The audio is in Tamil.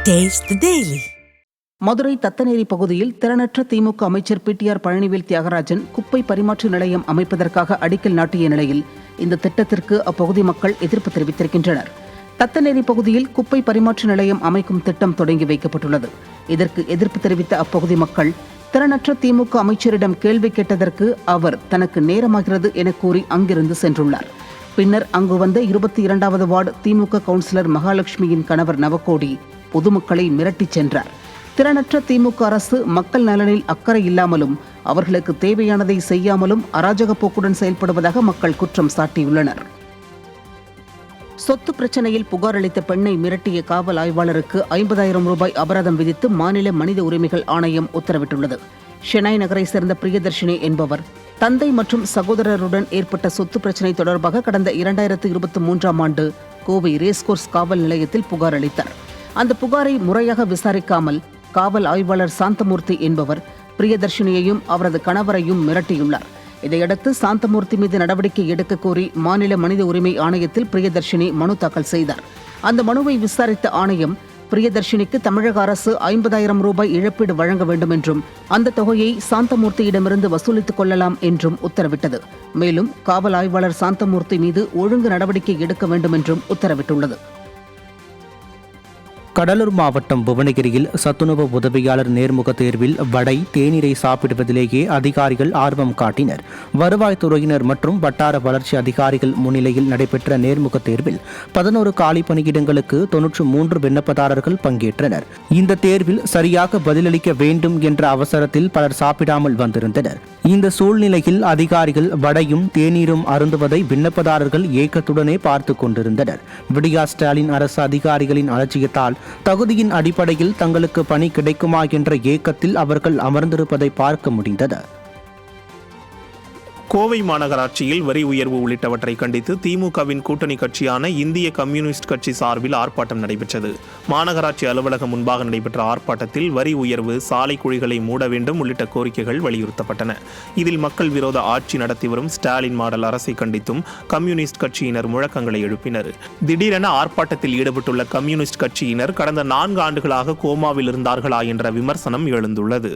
Taste the Daily. Madurai Thathaneri பகுதியில் திறனற்ற திமுக அமைச்சர் பிடிஆர் பழனிவேல் தியாகராஜன் குப்பை பரிமாற்ற நிலையம் அமைப்பதற்காக அடிக்கல் நாட்டிய நிலையில் இந்த திட்டத்திற்கு அப்பகுதி மக்கள் எதிர்ப்பு தெரிவித்திருக்கின்றனர். தத்தநேரி பகுதியில் குப்பை பரிமாற்ற நிலையம் அமைக்கும் திட்டம் தொடங்கி வைக்கப்பட்டுள்ளது. இதற்கு எதிர்ப்பு தெரிவித்த அப்பகுதி மக்கள் திறனற்ற திமுக அமைச்சரிடம் கேள்வி கேட்டதற்கு அவர் தனக்கு நேரமாகிறது என கூறி அங்கிருந்து சென்றுள்ளார். பின்னர் அங்கு வந்த 22வது வார்டு திமுக கவுன்சிலர் மகாலட்சுமியின் கணவர் நவகோடி பொதுமக்களை மிரட்டிச் சென்றார். திறனற்ற திமுக அரசு மக்கள் நலனில் அக்கறை இல்லாமலும் அவர்களுக்கு தேவையானதை செய்யாமலும் அராஜக போக்குடன் செயல்படுவதாக மக்கள் குற்றம் சாட்டியுள்ளனர். சொத்து பிரச்சனையில் புகார் அளித்த பெண்ணை மிரட்டிய காவல் ஆய்வாளருக்கு 50,000 ரூபாய் அபராதம் விதித்து மாநில மனித உரிமைகள் ஆணையம் உத்தரவிட்டுள்ளது. ஷெனாய் நகரை சேர்ந்த பிரியதர்ஷினி என்பவர் தந்தை மற்றும் சகோதரருடன் ஏற்பட்ட சொத்து பிரச்சினை தொடர்பாக கடந்த 2023ஆம் ஆண்டு கோவை ரேஸ்கோர்ஸ் காவல் நிலையத்தில் புகார் அளித்தார். அந்த புகாரை முறையாக விசாரிக்காமல் காவல் ஆய்வாளர் சாந்தமூர்த்தி என்பவர் பிரியதர்ஷினியையும் அவரது கணவரையும் மிரட்டியுள்ளார். இதையடுத்து சாந்தமூர்த்தி மீது நடவடிக்கை எடுக்க கோரி மாநில மனித உரிமை ஆணையத்தில் பிரியதர்ஷினி மனு தாக்கல் செய்தார். அந்த மனுவை விசாரித்த ஆணையம் பிரியதர்ஷினிக்கு தமிழக அரசு 50,000 ரூபாய் இழப்பீடு வழங்க வேண்டும் என்றும் அந்த தொகையை சாந்தமூர்த்தியிடமிருந்து வசூலித்துக் கொள்ளலாம் என்றும் உத்தரவிட்டது. மேலும் காவல் ஆய்வாளர் சாந்தமூர்த்தி மீது ஒழுங்கு நடவடிக்கை எடுக்க வேண்டும் என்றும் உத்தரவிட்டுள்ளது. கடலூர் மாவட்டம் புவனகிரியில் சத்துணவு உதவியாளர் நேர்முக தேர்வில் வடை தேநீரை சாப்பிடுவதிலேயே அதிகாரிகள் ஆர்வம் காட்டினர். வருவாய்த்துறையினர் மற்றும் வட்டார வளர்ச்சி அதிகாரிகள் முன்னிலையில் நடைபெற்ற நேர்முக தேர்வில் 11 காலி பணியிடங்களுக்கு 93 விண்ணப்பதாரர்கள் பங்கேற்றனர். இந்த தேர்வில் சரியாக பதிலளிக்க வேண்டும் என்ற அவசரத்தில் பலர் சாப்பிடாமல் வந்திருந்தனர். இந்த சூழ்நிலையில் அதிகாரிகள் வடையும் தேநீரும் அருந்துவதை விண்ணப்பதாரர்கள் ஏக்கத்துடனே பார்த்து கொண்டிருந்தனர். விடியா ஸ்டாலின் அரசு அதிகாரிகளின் அலட்சியத்தால் தகுதியின் அடிப்படையில் தங்களுக்கு பணி கிடைக்குமா என்ற ஏக்கத்தில் அவர்கள் அமர்ந்திருப்பதை பார்க்க முடிந்தது. கோவை மாநகராட்சியில் வரி உயர்வு உள்ளிட்டவற்றை கண்டித்து திமுகவின் கூட்டணி கட்சியான இந்திய கம்யூனிஸ்ட் கட்சி சார்பில் ஆர்ப்பாட்டம் நடைபெற்றது. மாநகராட்சி அலுவலகம் முன்பாக நடைபெற்ற ஆர்ப்பாட்டத்தில் வரி உயர்வு, சாலை குழிகளை மூட வேண்டும் உள்ளிட்ட கோரிக்கைகள் வலியுறுத்தப்பட்டன. இதில் மக்கள் விரோத ஆட்சி நடத்தி வரும் ஸ்டாலின் மாடல் அரசை கண்டித்தும் கம்யூனிஸ்ட் கட்சியினர் முழக்கங்களை எழுப்பினர். திடீரென ஆர்ப்பாட்டத்தில் ஈடுபட்டுள்ள கம்யூனிஸ்ட் கட்சியினர் கடந்த 4 ஆண்டுகளாக கோமாவில் இருந்தார்களா என்ற விமர்சனம் எழுந்துள்ளது.